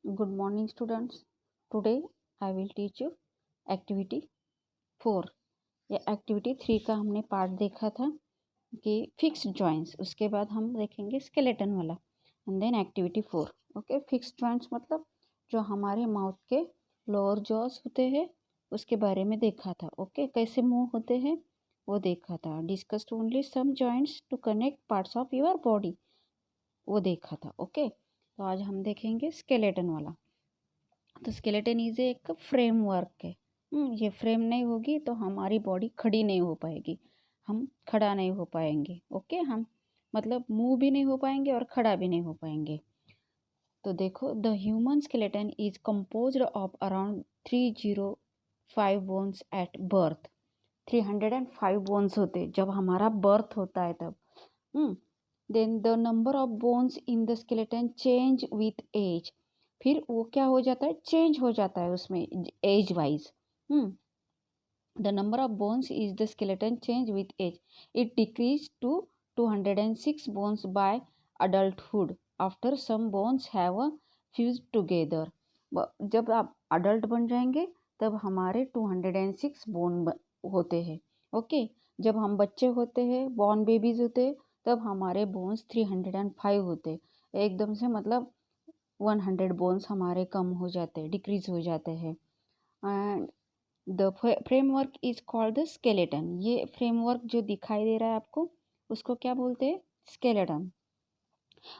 Good morning, students. Today I will teach you activity 4. ये activity 3 का हमने part देखा था कि फिक्स्ड जॉइंट्स, उसके बाद हम देखेंगे स्केलेटन वाला and then activity 4. Okay, fixed joints मतलब जो हमारे माउथ के लोअर जॉस होते हैं उसके बारे में देखा था. ओके, कैसे मूव होते हैं वो देखा था. Discussed only some joints to connect parts of your body, वो देखा था. ओके, तो आज हम देखेंगे स्केलेटन वाला. तो स्केलेटन इज एक फ्रेमवर्क है. ये फ्रेम नहीं होगी तो हमारी बॉडी खड़ी नहीं हो पाएगी, हम खड़ा नहीं हो पाएंगे. ओके, हम मतलब मूव भी नहीं हो पाएंगे और खड़ा भी नहीं हो पाएंगे. तो देखो, the human skeleton is composed of around 305 bones at birth. 305 bones होते जब हमारा बर्थ होता है तब. Then the number of bones in the skeleton change with age. फिर वो क्या हो जाता है, चेंज हो जाता है उसमें age wise. The number of bones is the skeleton change with age. It decrease to 206 bones by adulthood after some bones have fuse together. जब आप अडल्ट बन जाएंगे तब हमारे 206 बोन होते हैं. ओके, जब हम बच्चे होते हैं, बॉर्न बेबीज होते हैं, तब हमारे बोन्स 305 होते. एकदम से मतलब 100 बोन्स हमारे कम हो जाते हैं, डिक्रीज हो जाते हैं. And the framework is called the skeleton. ये फ्रेमवर्क जो दिखाई दे रहा है आपको उसको क्या बोलते हैं, skeleton.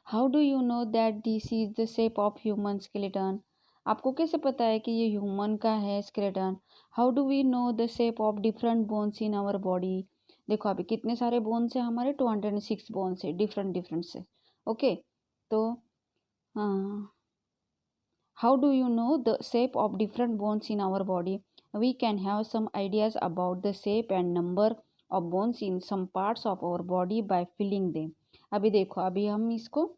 How do you know that this is the shape of human skeleton. आपको कैसे पता है कि ये ह्यूमन का है skeleton. How do we know the shape of different bones in our body. देखो अभी कितने सारे बोन्स है हमारे, 206 बोन्स है डिफरेंट डिफरेंट से. ओके, तो how do you know the shape of different bones in our body? We can have some ideas about the shape and number of bones in some parts of our body by feeling them. अभी देखो, अभी हम इसको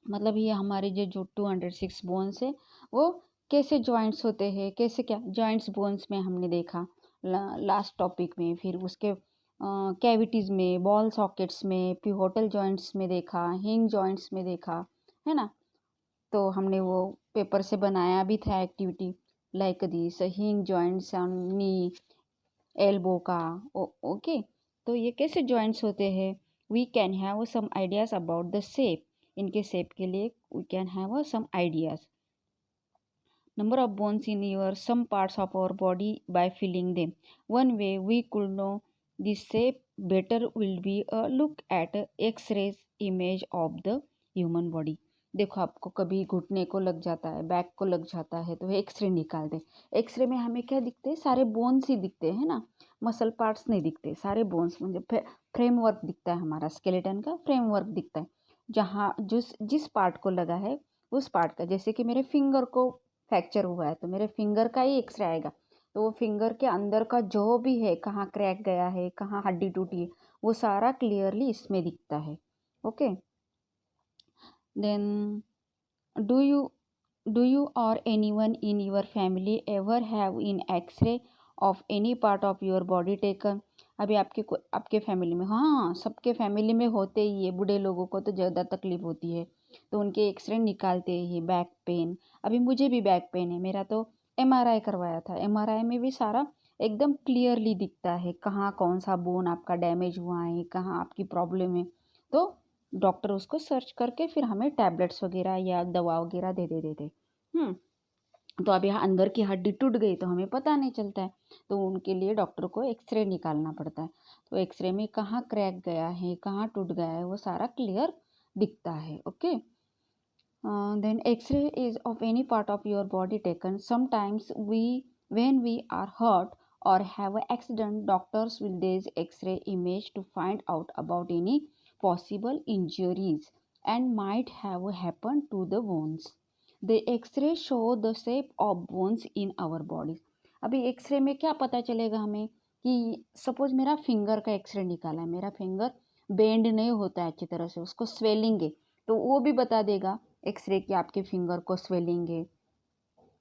मतलब ये हमारे जो 206 bones है वो कैसे जॉइंट्स होते हैं, कैसे क्या जॉइंट्स बोन्स में हमने देखा लास्ट टॉपिक में. फिर उसके कैविटीज़ में, बॉल सॉकेट्स में, पिवोटल जॉइंट्स में देखा, हिंग जॉइंट्स में देखा, है ना. तो हमने वो पेपर से बनाया भी था activity like this hinge joints on knee elbow का. ओके, तो ये कैसे जॉइंट्स होते हैं. We can have some ideas about the shape. इनके शेप के लिए we can have some ideas. Number of bones in your some parts of our body by feeling them. One way we could know this shape better will be a look at X-rays image of the human body. देखो, आपको कभी घुटने को लग जाता है, back को लग जाता है तो एक्सरे निकालते. एक्सरे में हमें क्या दिखते हैं, सारे बोन्स ही दिखते हैं ना, मसल पार्ट्स नहीं दिखते, सारे बोन्स. म्हणजे फ्रेमवर्क दिखता है, हमारा स्केलेटन का फ्रेमवर्क दिखता है. जहाँ जिस पार्ट को लगा है उस पार्ट का, जैसे कि मेरे फिंगर को फ्रैक्चर हुआ है तो मेरे फिंगर का ही एक्सरे आएगा. तो वो फिंगर के अंदर का जो भी है, कहाँ क्रैक गया है, कहाँ हड्डी टूटी है, वो सारा क्लियरली इसमें दिखता है. Okay, then do you or anyone in your family ever have in X-ray of any part of your body taken. अभी आपके फैमिली में, हाँ सबके फैमिली में होते ही है, बूढ़े लोगों को तो ज़्यादा तकलीफ होती है तो उनके एक्सरे निकालते ही. बैक पेन, अभी मुझे भी बैक पेन है, मेरा तो एमआरआई करवाया था. एमआरआई में भी सारा एकदम क्लियरली दिखता है कहाँ कौन सा बोन आपका डैमेज हुआ है, कहाँ आपकी प्रॉब्लम है. तो डॉक्टर उसको सर्च करके फिर हमें टैबलेट्स वगैरह या दवा वगैरह दे देते थे. तो अब यहाँ अंदर की हड्डी टूट गई तो हमें पता नहीं चलता है, तो उनके लिए डॉक्टर को एक्सरे निकालना पड़ता है. तो एक्सरे में कहाँ क्रैक गया है, कहाँ टूट गया है, वो सारा क्लियर दिखता है. Okay, then x-ray is of any part of your body taken. Sometimes when we are hurt or have an accident, doctors will use x-ray image to find out about any possible injuries and might have happened to the bones. The x-ray show the shape of bones in our body. अभी x ray में क्या पता चलेगा हमें कि suppose मेरा finger का x ray निकाला है, मेरा फिंगर बेंड नहीं होता है अच्छी तरह से, उसको स्वेलिंग है, तो वो भी बता देगा एक्सरे कि आपके फिंगर को स्वेलिंग है,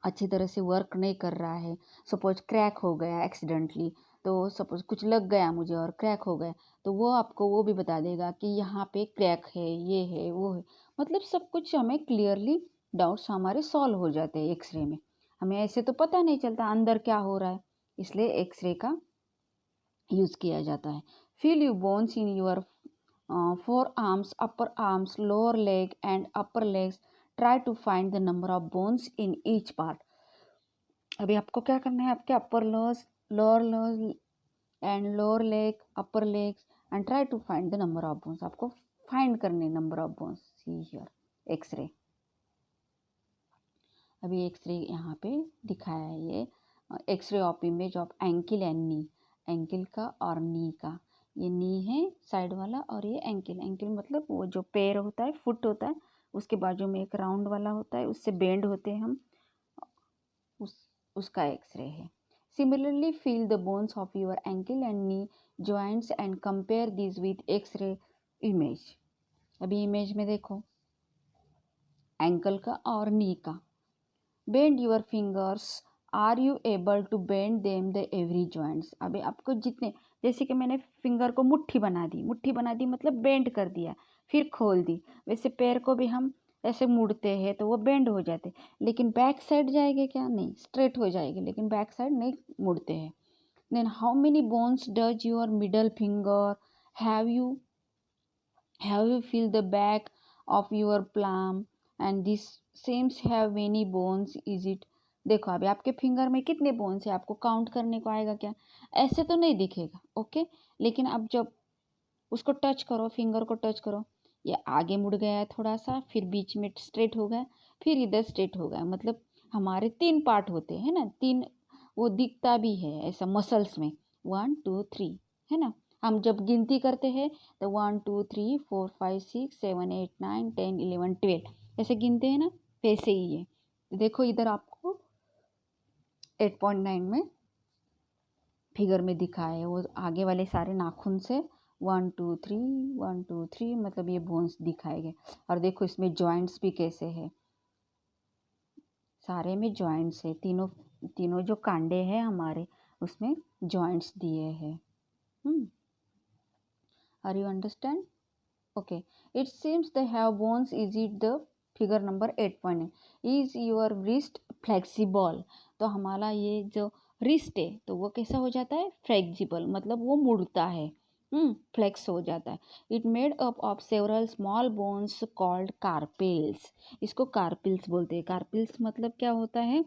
अच्छी तरह से वर्क नहीं कर रहा है. सपोज क्रैक हो गया एक्सीडेंटली, तो सपोज कुछ लग गया मुझे और क्रैक हो गया, तो वो आपको वो भी बता देगा कि यहाँ पे क्रैक है, ये है, वो है. मतलब सब कुछ हमें क्लियरली डाउट्स हमारे सॉल्व हो जाते हैं एक्सरे में। हमें ऐसे तो पता नहीं चलता अंदर क्या हो रहा है, इसलिए एक्सरे का यूज़ किया जाता है। Feel you bones in your four arms, upper arms, lower leg and upper legs. Try to find the number of bones in each part. अभी आपको क्या करना है, आपके upper legs, lower leg and lower leg, upper legs and try to find the number of bones. आपको find करने number of bones. See here X-ray. अभी X-ray यहाँ पे दिखाया है, ये X-ray of image of ankle and knee. Ankle का और नी का, ये नी है साइड वाला और ये एंकिल। एंकिल मतलब वो जो पैर होता है, फुट होता है, उसके बाजू में एक राउंड वाला होता है, उससे बेंड होते हैं हम, उसका एक्सरे है। Similarly feel the bones of your ankle and knee joints and compare this with X-ray image. अभी इमेज में देखो एंकल का और नी का। Bend your fingers, are you able to bend them the every joints. अभी आपको जितने, जैसे कि मैंने फिंगर को मुट्ठी बना दी मतलब बेंड कर दिया, फिर खोल दी। वैसे पैर को भी हम ऐसे मुड़ते हैं तो वो बेंड हो जाते, लेकिन बैक साइड जाएंगे क्या, नहीं, स्ट्रेट हो जाएगी, लेकिन बैक साइड नहीं मुड़ते हैं। Then how many bones does your middle finger have you feel the back of your palm and this seems have many bones is it। देखो अभी आपके फिंगर में कितने बोन्स है, आपको काउंट करने को आएगा क्या, ऐसे तो नहीं दिखेगा, ओके। लेकिन अब जब उसको टच करो, फिंगर को टच करो, ये आगे मुड़ गया है थोड़ा सा, फिर बीच में स्ट्रेट हो गया, फिर इधर स्ट्रेट हो गया। मतलब हमारे 3 पार्ट होते हैं ना, 3, वो दिखता भी है ऐसा मसल्स में, 1 2 3 है ना। हम जब गिनती करते हैं तो 1 2 3 4 5 6 7 8 9 10 11 12 ऐसे गिनते हैं ना, वैसे ही है। देखो इधर आपको 8.9 में फिगर में दिखा है, वो आगे वाले सारे नाखून से 1 2 3 1 2 3 मतलब ये बोन्स दिखाए गए। और देखो इसमें जॉइंट्स भी कैसे है, सारे में जॉइंट्स है, तीनों जो कांडे हैं हमारे उसमें जॉइंट्स दिए हैं। Are you understand? Okay. It seems they have bones. Is it the figure number 8.9? Is your wrist flexible? तो हमारा ये जो रिस्ट है तो वो कैसा हो जाता है, फ्लेक्सिबल, मतलब वो मुड़ता है, फ्लेक्स हो जाता है। It made up of several small bones called carpals. इसको कार्पिल्स बोलते हैं। कार्पिल्स मतलब क्या होता है,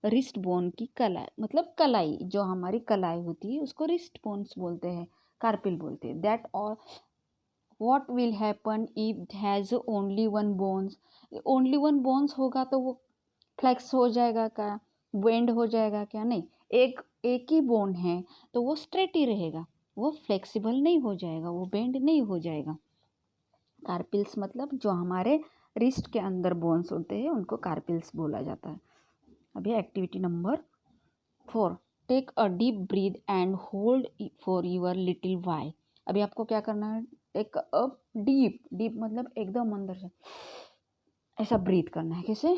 रिस्ट बोन की कलाई, मतलब कलाई, जो हमारी कलाई होती है उसको रिस्ट बोन्स बोलते हैं, कार्पिल बोलते हैं। दैट और what will happen if it has only one bones? only one bones होगा तो वो फ्लेक्स हो जाएगा क्या, बेंड हो जाएगा क्या, नहीं। एक ही बोन है तो वो स्ट्रेट ही रहेगा, वो फ्लेक्सिबल नहीं हो जाएगा, वो बेंड नहीं हो जाएगा। कार्पिल्स मतलब जो हमारे रिस्ट के अंदर बोन्स होते हैं उनको कार्पिल्स बोला जाता है। अभी activity number 4, take a deep breath and hold for your little while. अभी आपको क्या करना है, एक डीप मतलब एकदम अंदर से ऐसा ब्रीथ करना है, कैसे,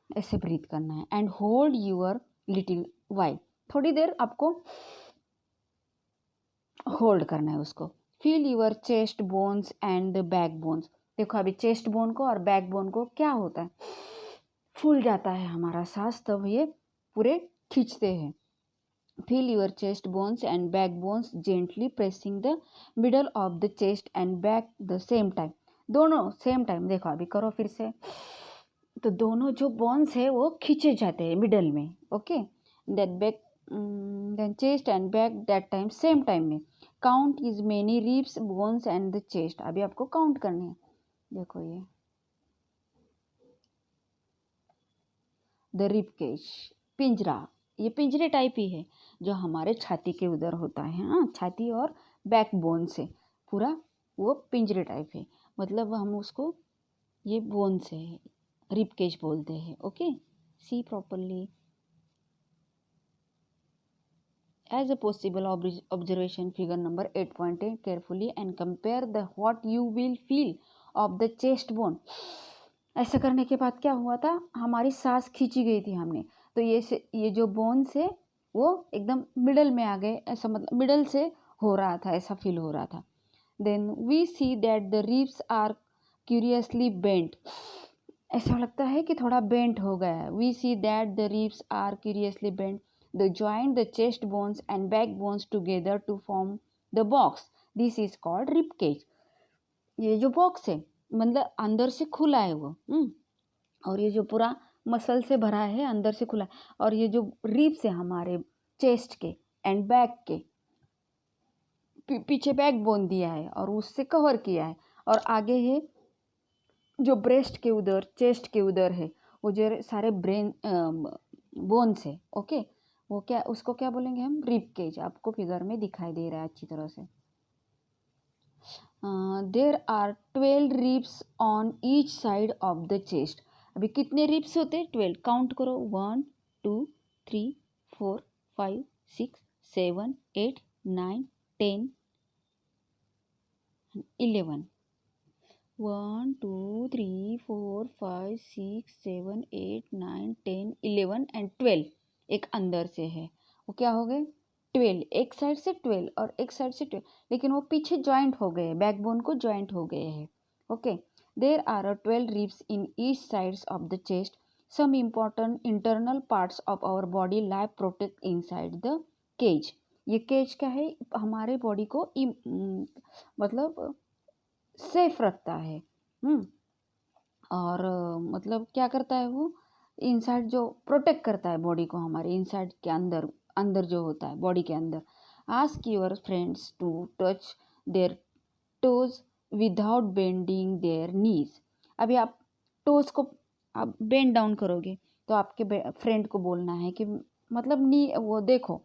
ऐसे ब्रीथ करना है। And hold your little while, थोड़ी देर आपको होल्ड करना है उसको। Feel your chest bones and the back bones. देखो अभी चेस्ट बोन को और बैक बोन को क्या होता है, फूल जाता है हमारा सांस, तब ये पूरे खींचते हैं। Feel your chest bones and backbones gently pressing the middle of the chest and back the same time। दोनों सेम टाइम, देखो अभी करो फिर से, तो दोनों जो बोन्स है वो खींचे जाते हैं मिडल में, okay. That back then chest and back that time same time में। Count is many ribs bones and the chest. अभी आपको काउंट करने हैं, देखो ये द रिब केज, पिंजरा, ये पिंजरे टाइप ही है जो हमारे छाती के उधर होता है, हाँ, छाती और बैक बोन से पूरा वो पिंजरे टाइप है, मतलब हम उसको ये बोन से रिब केज बोलते हैं, okay. See properly as a possible observation figure number 8.8 carefully and compare the what you will feel of the chest bone. ऐसा करने के बाद क्या हुआ था, हमारी सांस खींची गई थी हमने, तो ये जो बोन्स है वो एकदम मिडल में आ गए, ऐसा मतलब मिडल से हो रहा था, ऐसा फील हो रहा था। Then we see that the ribs are curiously bent. ऐसा लगता है कि थोड़ा बेंट हो गया है। We see that the ribs are curiously bent the joint the chest bones and back bones together to form the box, this is called rib cage. ये जो बॉक्स है मतलब अंदर से खुला है वो, और ये जो पूरा मसल से भरा है, अंदर से खुला है, और ये जो रिब्स है हमारे चेस्ट के एंड बैक के, पीछे बैक बोन दिया है और उससे कवर किया है, और आगे है जो ब्रेस्ट के उधर, चेस्ट के उधर है वो जो सारे ब्रेन बोन्स है। ओके, वो क्या, उसको क्या बोलेंगे हम, रिब केज। आपको फिगर में दिखाई दे रहा है अच्छी तरह से। There are 12 ribs on each side of the chest. अभी कितने रिब्स होते हैं, 12, काउंट करो, 1 2 3 4 5 6 7 8 9 10 11, 1 2 3 4 5 6 7 8 9 10 11 एंड 12 एक अंदर से है। वो क्या हो गए, 12, एक साइड से 12 और एक साइड से 12, लेकिन वो पीछे ज्वाइंट हो गए, बैकबोन को ज्वाइंट हो गए हैं। Okay, there are 12 ribs in each sides of the chest. Some important internal parts of our body lie protect inside the cage. ये केज क्या है, हमारे बॉडी को मतलब सेफ रखता है। और मतलब क्या करता है वो, इनसाइड जो प्रोटेक्ट करता है बॉडी को, हमारे इनसाइड के अंदर, अंदर जो होता है बॉडी के अंदर। Ask your friends to touch their toes without bending their knees. अभी आप टोज को आप बेंड डाउन करोगे तो आपके फ्रेंड को बोलना है कि मतलब नी वो देखो,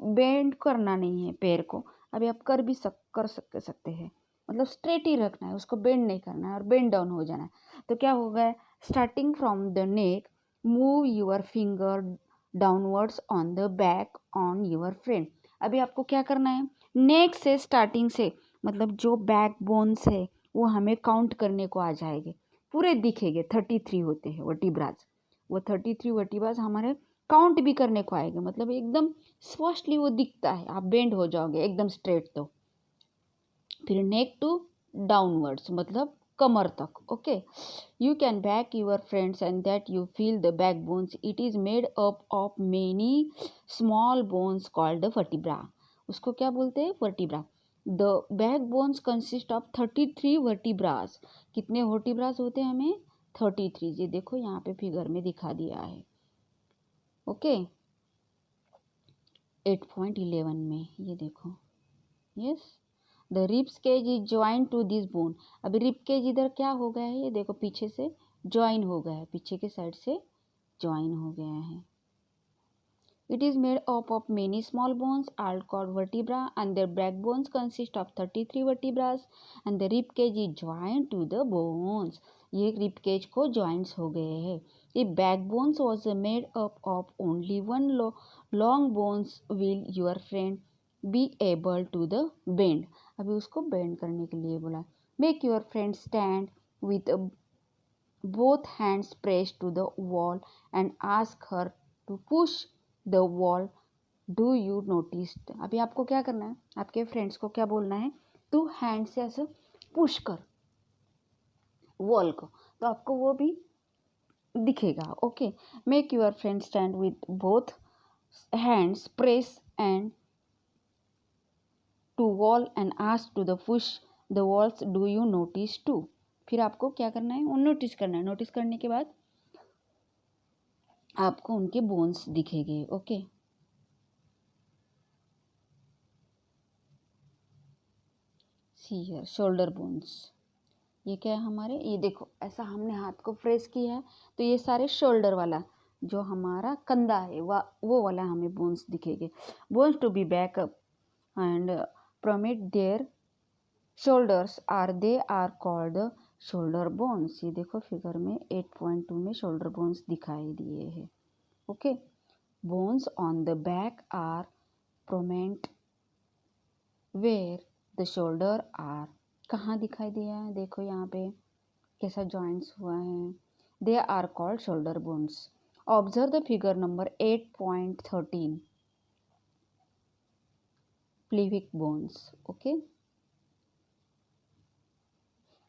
बेंड करना नहीं है पैर को। अभी आप कर भी सकते हैं, मतलब स्ट्रेट ही रखना है उसको, बेंड नहीं करना है और बेंड डाउन हो जाना है। तो क्या होगा, starting from the neck move your finger downwards on the back on your friend. अभी आपको क्या करना है, नेक से स्टार्टिंग से, मतलब जो बैक बोन्स है वो हमें काउंट करने को आ जाएंगे, पूरे दिखेंगे, 33 होते हैं वर्टिब्राज। वो 33 वर्टिब्राज हमारे काउंट भी करने को आएगा, मतलब एकदम स्पष्टली वो दिखता है, आप बेंड हो जाओगे एकदम स्ट्रेट। तो फिर नेक टू डाउनवर्ड्स मतलब कमर तक। Okay, you can back your friends and that you feel the back bones, it is made up of many small bones called the vertebra. उसको क्या बोलते हैं, vertebra. The back bones consist of 33 vertebras. कितने vertebras होते हैं हमें, 33। ये देखो यहाँ पे फिगर में दिखा दिया है। ओके, 8.11 में ये देखो, yes, the ribs cage is join to this bone. अभी रिब केज इधर क्या हो गया है, ये देखो पीछे से ज्वाइन हो गया है, पीछे के साइड से ज्वाइन हो गया है। It is made up of many small bones are called vertebra, and their backbones consist of 33 vertebrae, and the rib cage is joined to the bones. ये rib cage को joints हो गए हैं। If backbones was made up of only one long bones, will your friend be able to the bend? अभी उसको bend करने के लिए बोला। Make your friend stand with both hands pressed to the wall and ask her to push the wall. Do you notice. अभी आपको क्या करना है, आपके फ्रेंड्स को क्या बोलना है, तू हैंड से ऐसे पुश कर वॉल को, तो आपको वो भी दिखेगा। Okay, make your friend stand with both hands press and to wall and ask to the push the walls, do you notice to. फिर आपको क्या करना है, वो नोटिस करना है। नोटिस करने के बाद आपको उनके बोन्स दिखेंगे। Okay, see here shoulder bones. ये क्या है हमारे, ये देखो ऐसा हमने हाथ को प्रेस किया है तो ये सारे शोल्डर वाला जो हमारा कंधा है वो वाला हमें बोन्स दिखेंगे। Bones to be back up and prominent there shoulders are they are called the shoulder bones. ये देखो फिगर में 8.2 में शोल्डर बोन्स दिखाई दिए हैं। Okay, bones on the back are prominent where the shoulder are. कहाँ दिखाई दिया है, देखो यहाँ पे कैसा जॉइंट्स हुआ है, they are called shoulder bones. Observe the figure number 8.13 pelvic bones. Okay,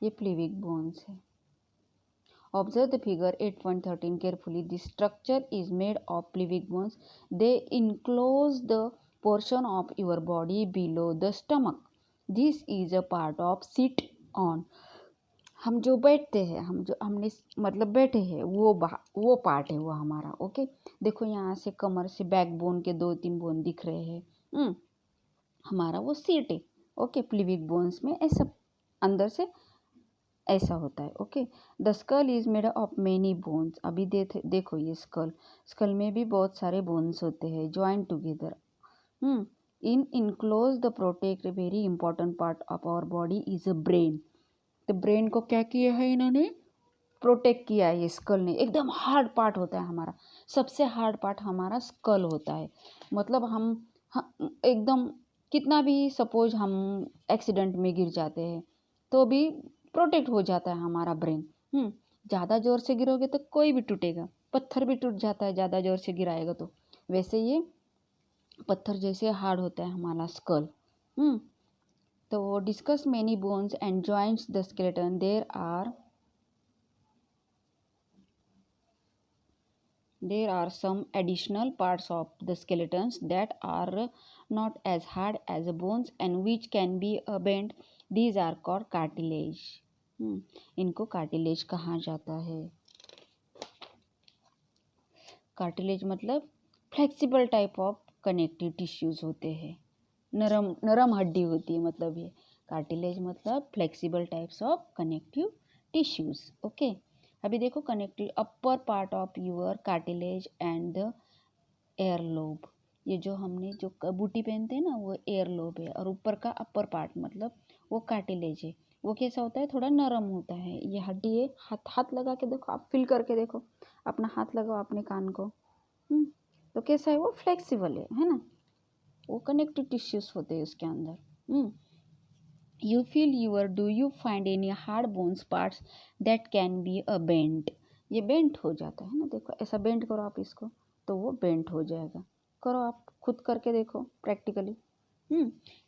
ये प्लीविक बोन्स है। Observe the figure 8.13 carefully. The structure is made of pelvic bones. They enclose the portion of your body below the stomach. This is a part of sit on. हम जो बैठते हैं, हम जो हमने मतलब बैठे हैं, वो पार्ट है वो हमारा। ओके, देखो यहाँ से कमर से बैकबोन के 2-3 बोन दिख रहे हैं। हमारा वो सीट है। ओके, प्लीविक बोन्स में ऐसा अंदर से ऐसा होता है। Okay, the skull is made of many bones. अभी देखो ये स्कल में भी बहुत सारे बोन्स होते हैं join together. Enclose the protect very important part of our body is a brain. तो ब्रेन को क्या किया है इन्होंने, प्रोटेक्ट किया है ये स्कल ने। एकदम हार्ड पार्ट होता है हमारा, सबसे हार्ड पार्ट हमारा स्कल होता है। मतलब हम एकदम कितना भी सपोज हम एक्सीडेंट में गिर जाते हैं तो भी प्रोटेक्ट हो जाता है हमारा ब्रेन। ज़्यादा ज़ोर से गिरोगे तो कोई भी टूटेगा, पत्थर भी टूट जाता है ज़्यादा ज़ोर से गिराएगा तो। वैसे ये पत्थर जैसे हार्ड होता है हमारा स्कल। तो discuss many bones and joints the skeleton. There are some additional parts of the skeletons that are not as hard as the bones and which can be bent. These are called cartilage. इनको cartilage कहा जाता है। cartilage मतलब flexible type of connective tissues होते हैं, नरम हड्डी होती है। मतलब ये कार्टिलेज मतलब flexible types of connective tissues. Okay, अभी देखो connective upper part of your cartilage and the ear lobe. ये जो हमने जो बूटी पहनते हैं ना वो एयर लोब है, और ऊपर का अपर पार्ट मतलब वो कार्टिलेज है। वो कैसा होता है, थोड़ा नरम होता है। ये हड्डी है, हाथ लगा के देखो, आप फील करके देखो, अपना हाथ लगाओ अपने कान को। तो कैसा है, वो फ्लेक्सिबल है ना, वो कनेक्टिव टिश्यूज होते हैं उसके अंदर। You feel do you find any hard bones parts that can be a bent? ये बेंट हो जाता है ना, देखो ऐसा बेंट करो आप इसको तो वो बेंट हो जाएगा। करो आप खुद करके देखो practically.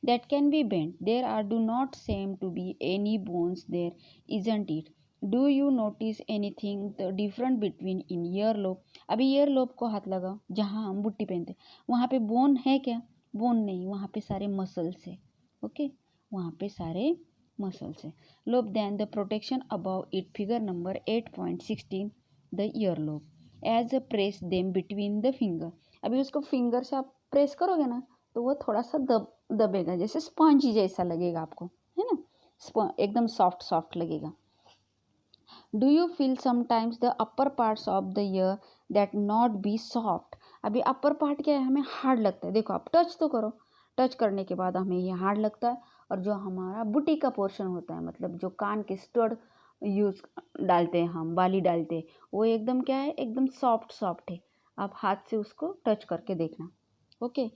That can be bent. There are do not seem to be any bones there, isn't it? Do you notice anything the different between in earlobe? अभी earlobe को हाथ लगाओ, जहाँ हम बुट्टी पहनते वहाँ पे बोन है क्या? बोन नहीं, वहाँ पे सारे मसल्स है। ओके, वहाँ पे सारे मसल्स है। Lobe then the protection about it, figure number 8.16 the ear lobe as a press them between the finger. अभी उसको फिंगर से आप प्रेस करोगे ना तो वो थोड़ा सा दबेगा, जैसे स्पंजी जैसा लगेगा आपको, है ना, एकदम सॉफ्ट लगेगा। Do you feel sometimes the upper parts of the year that not be soft? अभी अपर पार्ट क्या है, हमें हार्ड लगता है। देखो आप टच तो करो, टच करने के बाद हमें ये हार्ड लगता है। और जो हमारा बुटी का पोर्शन होता है, मतलब जो कान के स्टड यूज डालते हैं हम, बाली डालते हैं, वो एकदम क्या है, एकदम सॉफ्ट है। आप हाथ से उसको टच करके देखना। Okay,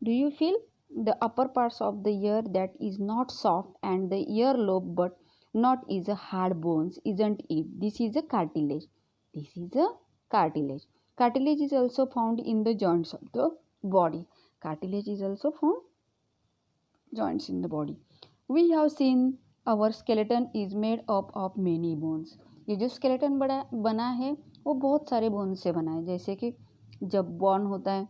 do you feel the upper parts of the year that is not soft and the ear lobe but not is a hard bones, isn't it? This is a cartilage. This is a cartilage. Cartilage is also found in the joints of the body. Cartilage is also found joints in the body. We have seen our skeleton is made up of many bones. ये जो skeleton बना है वो बहुत सारे bones से बना है। जैसे कि जब born होता है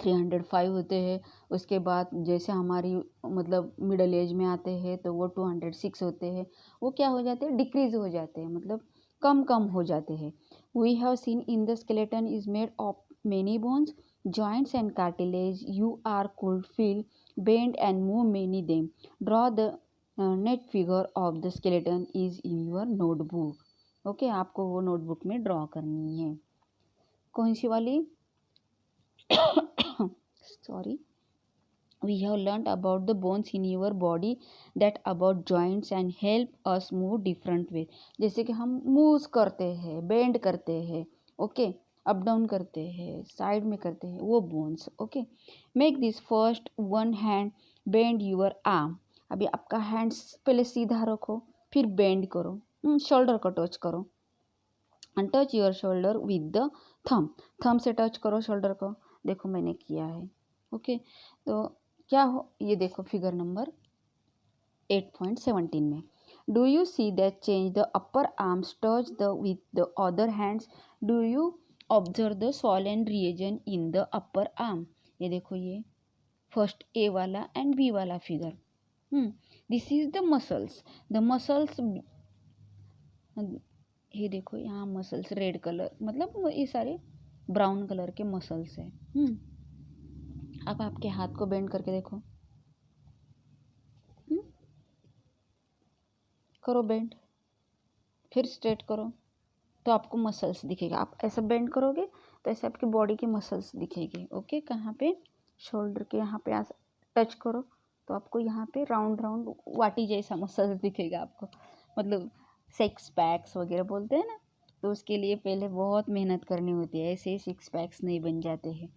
305 होते हैं, उसके बाद जैसे हमारी मतलब मिडल एज में आते हैं तो वो 206 होते हैं। वो क्या हो जाते हैं, डिक्रीज हो जाते हैं, मतलब कम हो जाते हैं। We have seen in the skeleton is made of many bones, joints and cartilage. You are could feel bend and move many them. Draw the net figure of the skeleton is in your notebook. Okay, आपको वो notebook में draw करनी है। कौन सी वाली? Sorry. We have learnt about the bones in your body, that about joints and help us move different way. जैसे कि हम मूव करते हैं, बेंड करते हैं, ओके, अप डाउन करते हैं, साइड में करते हैं, वो bones. Okay, make this first one hand bend your arm. अभी आपका हैंड पहले सीधा रखो, फिर बेंड करो, शोल्डर को टच करो, and touch your shoulder with the thumb से टच करो शोल्डर को। देखो मैंने किया है। ओके, तो क्या हो, ये देखो फिगर नंबर 8.17 में। Do you see that change? The upper arms touch with the other hands. Do you observe the swollen region in the upper arm? ये देखो, ये फर्स्ट ए वाला एंड बी वाला figure. This is the muscles. The muscles, ये देखो यहाँ muscles red colour, मतलब ये सारे ब्राउन कलर के मसल्स है. अब आपके हाथ को बेंड करके देखो. करो बेंड, फिर स्ट्रेट करो, तो आपको मसल्स दिखेगा. आप ऐसा बेंड करोगे तो ऐसे आपकी बॉडी की मसल्स दिखेगी. ओके, कहाँ पे? शोल्डर के यहाँ पे टच करो तो आपको यहाँ पे राउंड राउंड वाटी जैसा मसल्स दिखेगा आपको. मतलब सिक्स पैक्स वगैरह बोलते हैं ना, तो उसके लिए पहले बहुत मेहनत करनी होती है. ऐसे ही सिक्स पैक्स नहीं बन जाते हैं.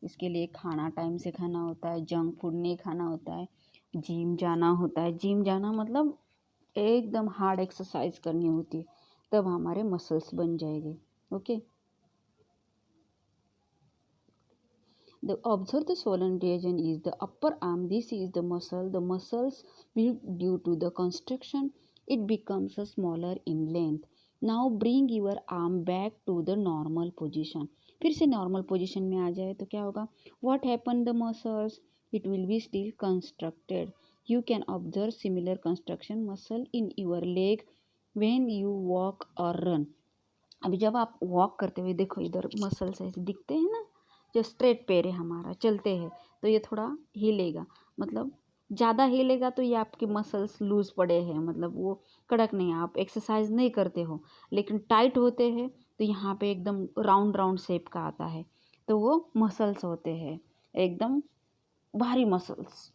इसके लिए खाना टाइम से खाना होता है, जंक फूड नहीं खाना होता है, जिम जाना होता है. जिम जाना मतलब एकदम हार्ड एक्सरसाइज करनी होती है, तब हमारे मसल्स बन जाएंगे. Okay, the observe the swollen region is the upper arm. This is the muscle. The muscles will, due to the constriction, it becomes a smaller in length. Now bring your arm back to the normal position. फिर से normal position में आ जाए तो क्या होगा? What happened the muscles? It will be still constructed. You can observe similar construction muscle in your leg when you walk or run. अभी जब आप वॉक करते हुए देखो, इधर मसल्स ऐसे दिखते हैं ना, जो स्ट्रेट पैर है हमारा, चलते हैं तो ये थोड़ा हिलेगा. मतलब ज़्यादा हिलेगा तो ये आपके मसल्स लूज पड़े हैं, मतलब वो कड़क नहीं, आप एक्सरसाइज नहीं करते हो. लेकिन टाइट होते हैं तो यहाँ पे एकदम राउंड राउंड शेप का आता है, तो वो मसल्स होते हैं एकदम भारी मसल्स.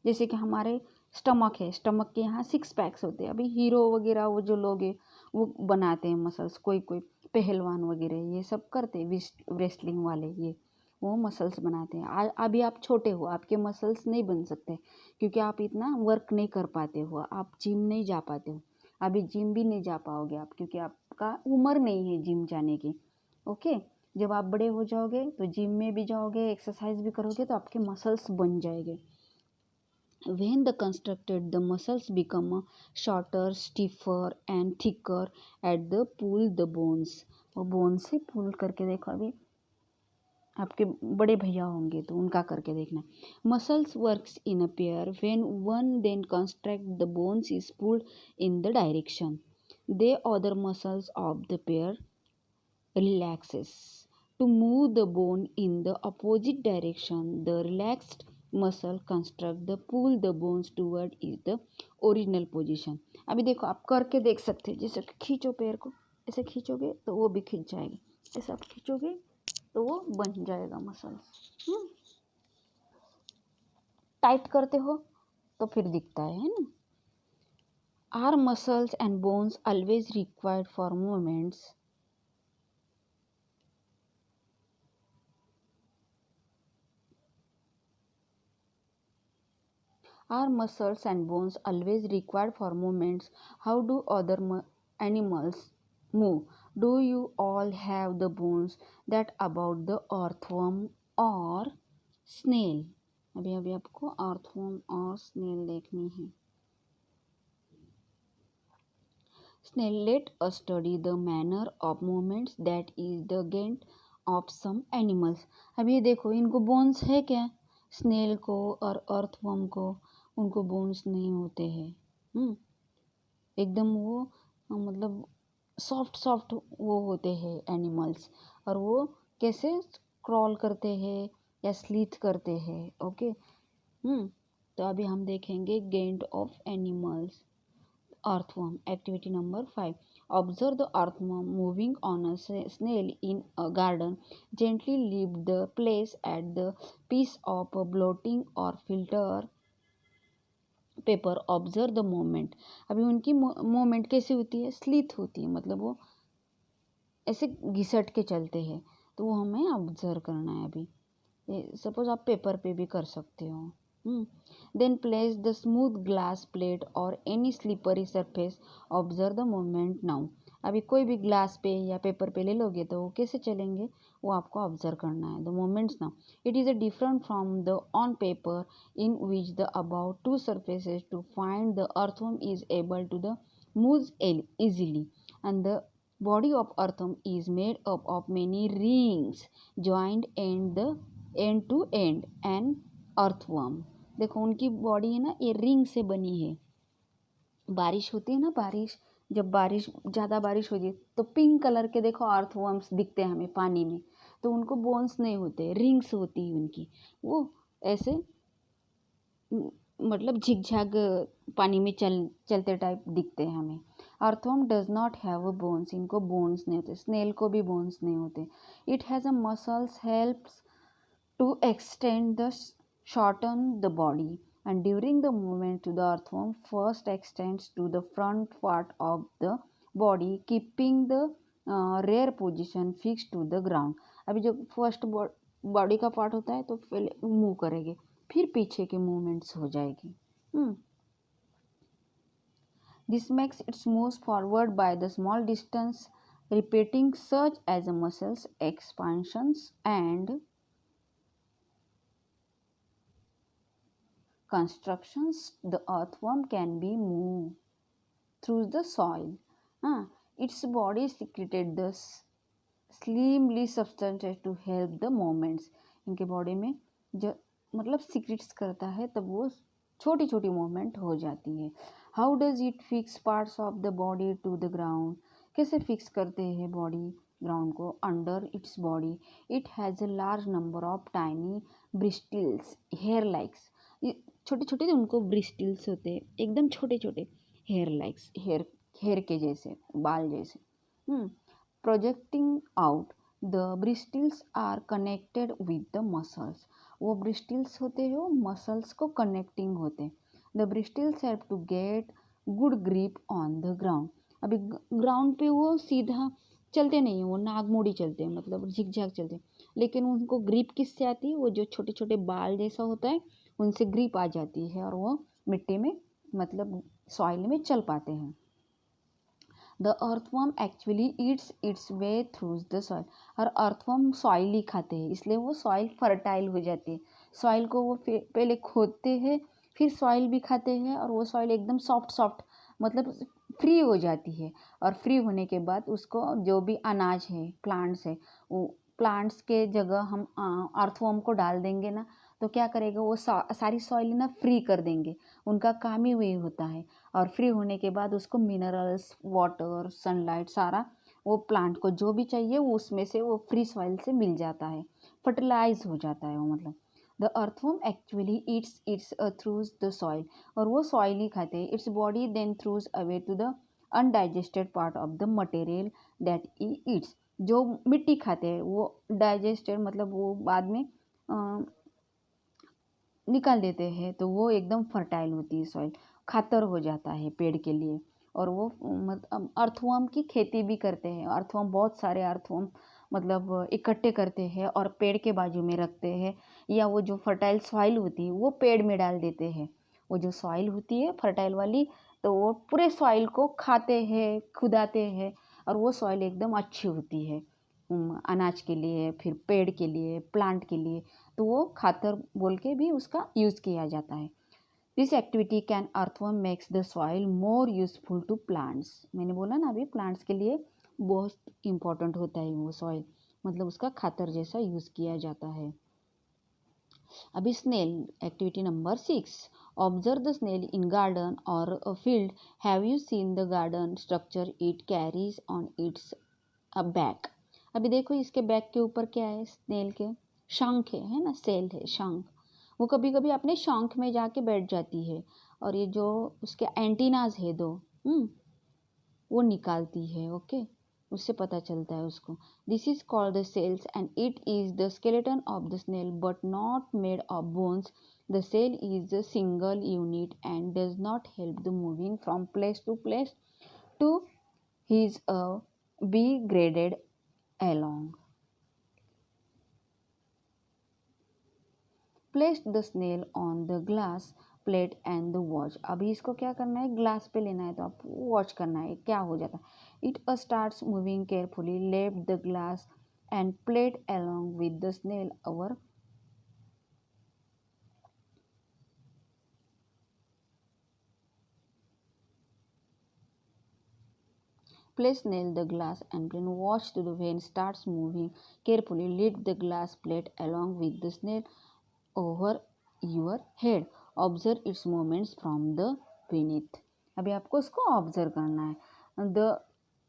जैसे कि हमारे स्टमक है, स्टमक के यहाँ सिक्स पैक्स होते हैं. अभी हीरो वगैरह वो जो लोग हैं वो बनाते हैं मसल्स, कोई कोई पहलवान वगैरह ये सब करते हैं, रेसलिंग वाले, ये वो मसल्स बनाते हैं. अभी आप छोटे हो, आपके मसल्स नहीं बन सकते क्योंकि आप इतना वर्क नहीं कर पाते हो, आप जिम नहीं जा पाते हो. अभी जिम भी नहीं जा पाओगे आप, क्योंकि आपका उम्र नहीं है जिम जाने की. ओके, जब आप बड़े हो जाओगे तो जिम में भी जाओगे, एक्सरसाइज भी करोगे तो आपके मसल्स बन जाएंगे. When the constructed, the muscles become shorter, stiffer and thicker at the pull the bones. वो बोन से पुल करके देखो. अभी आपके बड़े भैया होंगे तो उनका करके देखना. Muscles works in a pair. When one then construct, the bones is pulled in the direction. The other muscles of the pair relaxes to move the bone in the opposite direction. The relaxed muscle construct the pull the bones toward is the original position. अभी देखो, आप करके देख सकते हैं. जैसे खींचो पैर को, ऐसे खींचोगे तो वो भी खींच जाएगी, ऐसे आप खींचोगे तो वो बन जाएगा मसल्स. टाइट करते हो तो फिर दिखता है ना. Our muscles and bones always required for movements? Are muscles and bones always required for movements? How do other animals move? Do you all have the bones that about the earthworm or snail? अभी अभी आपको earthworm और snail देखनी है. Snail, let us study the manner of movements that is the gait of some animals. अभी ये देखो, इनको बोन्स है क्या? स्नेल को और अर्थवर्म को, उनको बोन्स नहीं होते हैं. एकदम वो मतलब सॉफ्ट सॉफ्ट वो होते हैं एनिमल्स, और वो कैसे क्रॉल करते हैं या स्लीथ करते हैं. ओके, तो अभी हम देखेंगे gait of animals. Earthworm. Activity number 5. Observe the earthworm moving on a snail in a garden. Gently leave the place at the piece of blotting or filter paper. Observe the movement. अभी उनकी movement कैसे होती है? Stealth होती है, मतलब वो ऐसे घिसट के चलते हैं, तो वो हमें ऑब्जर्व करना है. अभी सपोज आप पेपर पे भी कर सकते हो. Then place the smooth glass plate or any slippery surface. Observe the movement now. अभी कोई भी ग्लास पे या पेपर पे ले लोगे तो वो कैसे चलेंगे, वो आपको ऑब्जर्व करना है। द मोमेंट्स ना it is a different from the on paper in which the about to surfaces to find the earthworm is able to the move easily, and the body of earthworm is made up of many rings joined end to end and earthworm। देखो उनकी body है ना ये ring से बनी है। बारिश होती है ना, बारिश जब बारिश ज़्यादा बारिश होती है तो पिंक कलर के देखो अर्थवर्म्स दिखते हैं हमें पानी में, तो उनको बोन्स नहीं होते, रिंग्स होती है उनकी। वो ऐसे मतलब झिकझैक पानी में चलते टाइप दिखते हैं हमें। Earthworm does not have a bones, इनको बोन्स नहीं होते। स्नेल को भी बोन्स नहीं होते। It has a muscles helps to extend the shorten the body, and during the movement to the earthworm first extends to the front part of the body keeping the rear position fixed to the ground। अभी जो first body का part होता है तो पहले move करेंगे, फिर पीछे के मूवमेंट्स हो जाएगी। This makes it moves forward by the small distance repeating such as muscles expansions and constructions। The earthworm can be moved through the soil। Its body secreted the स्लिमली substances to help the movements। इनके body में जो मतलब secrets करता है तब वो छोटी छोटी मूवमेंट हो जाती है। How does it fix parts of the body to the ground, कैसे फिक्स करते हैं बॉडी ग्राउंड को। Under its body it has a large number of tiny bristles hair likes. छोटे छोटे उनको ब्रिस्टल्स होते हैं, एकदम छोटे छोटे हेयर लाइक्स, हेयर के जैसे, बाल जैसे। Projecting out the bristles are connected with the muscles. वो ब्रिस्टल्स होते हैं वो मसल्स को कनेक्टिंग होते। The bristles help to get good grip on the ground. अभी ग्राउंड पे वो सीधा चलते नहीं हैं, वो नागमोड़ी चलते हैं, मतलब झिकझैक चलते हैं, लेकिन उनको ग्रिप किससे आती है, वो जो छोटे छोटे बाल जैसा होता है उनसे ग्रिप आ जाती है और वो मिट्टी में मतलब सॉइल में चल पाते हैं। The earthworm actually eats it's way through the soil. और अर्थवर्म सॉइल ही खाते हैं, इसलिए वो सॉइल फर्टाइल हो जाती है। सॉइल को वो पहले खोदते हैं, फिर सॉइल भी खाते हैं और वो सॉइल एकदम सॉफ्ट सॉफ्ट मतलब फ्री हो जाती है। और फ्री होने के बाद उसको जो भी अनाज है, प्लांट्स है, वो प्लांट्स के जगह हम अर्थवर्म को डाल देंगे ना, तो क्या करेगा वो सारी सॉइल ना फ्री कर देंगे। उनका काम ही वही होता है। और फ्री होने के बाद उसको मिनरल्स, वाटर, सनलाइट सारा वो प्लांट को जो भी चाहिए वो उसमें से वो फ्री सॉइल से मिल जाता है, फर्टिलाइज हो जाता है वो मतलब। The earthworm actually eats its through the soil. और वो सॉइल ही खाते हैं। Its body then throws away to the undigested part of the material that e eats. जो मिट्टी खाते हैं वो डाइजेस्टेड मतलब वो बाद में निकाल देते हैं, तो वो एकदम फर्टाइल होती है सॉइल, खातर हो जाता है पेड़ के लिए। और वो अर्थवर्म की खेती भी करते हैं। अर्थवर्म बहुत सारे अर्थवर्म मतलब इकट्ठे करते हैं और पेड़ के बाजू में रखते हैं, या वो जो फर्टाइल सॉइल होती है वो पेड़ में डाल देते हैं। वो जो सॉइल होती है फर्टाइल वाली, तो वो पूरे सॉइल को खाते हैं, खुदाते हैं, और वो सॉइल एकदम अच्छी होती है अनाज के लिए, फिर पेड़ के लिए, प्लांट के लिए। तो वो खातर बोल के भी उसका यूज़ किया जाता है। This activity can earthworm makes the soil more useful to plants. मैंने बोला ना अभी प्लांट्स के लिए बहुत इम्पोर्टेंट होता है वो सॉइल, मतलब उसका खातर जैसा यूज़ किया जाता है। अभी snail activity number 6, observe the snail in garden और a field. Have you seen the garden structure it carries on its a back. अभी देखो इसके बैक के ऊपर क्या है, स्नेल के शंख है ना, सेल है, शंख। वो कभी कभी अपने शंख में जाके बैठ जाती है और ये जो उसके एंटीनाज है दो वो निकालती है। ओके, उससे पता चलता है उसको। This is called the shells and it is the skeleton of the snail but not made of bones. The shell is a single unit and does not help the moving from place to his be graded along। Place the snail on the glass plate and the watch। अभी इसको क्या करना है, glass पे लेना है, तो आप वॉच करना है क्या हो जाता है। It starts moving carefully, left the glass and played along with the snail over. Place nail the glass and plane. Watch the vein starts moving carefully. Lift the glass plate along with the snail over your head. Observe its movements from the beneath. अभी आपको इसको observe करना है. The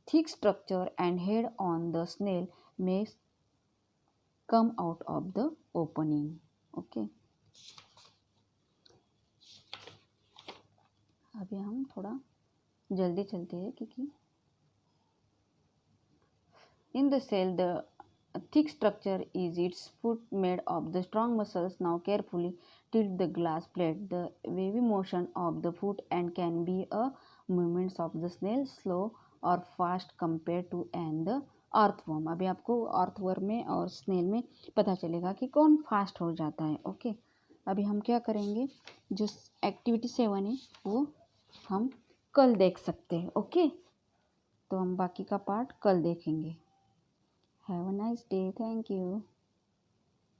thick structure and head on the snail may come out of the opening. Okay. अभी हम थोड़ा जल्दी चलते हैं क्योंकि in the cell the thick structure is its foot made of the strong muscles. Now carefully tilt the glass plate. The wavy motion of the foot and can be a movements of the snail slow or fast compared to and the earthworm. अभी आपको earthworm में और snail में पता चलेगा कि कौन fast हो जाता है. ओके. अभी हम क्या करेंगे, जो एक्टिविटी 7 है वो हम कल देख सकते हैं. ओके. तो हम बाकी का पार्ट कल देखेंगे. Have a nice day. Thank you.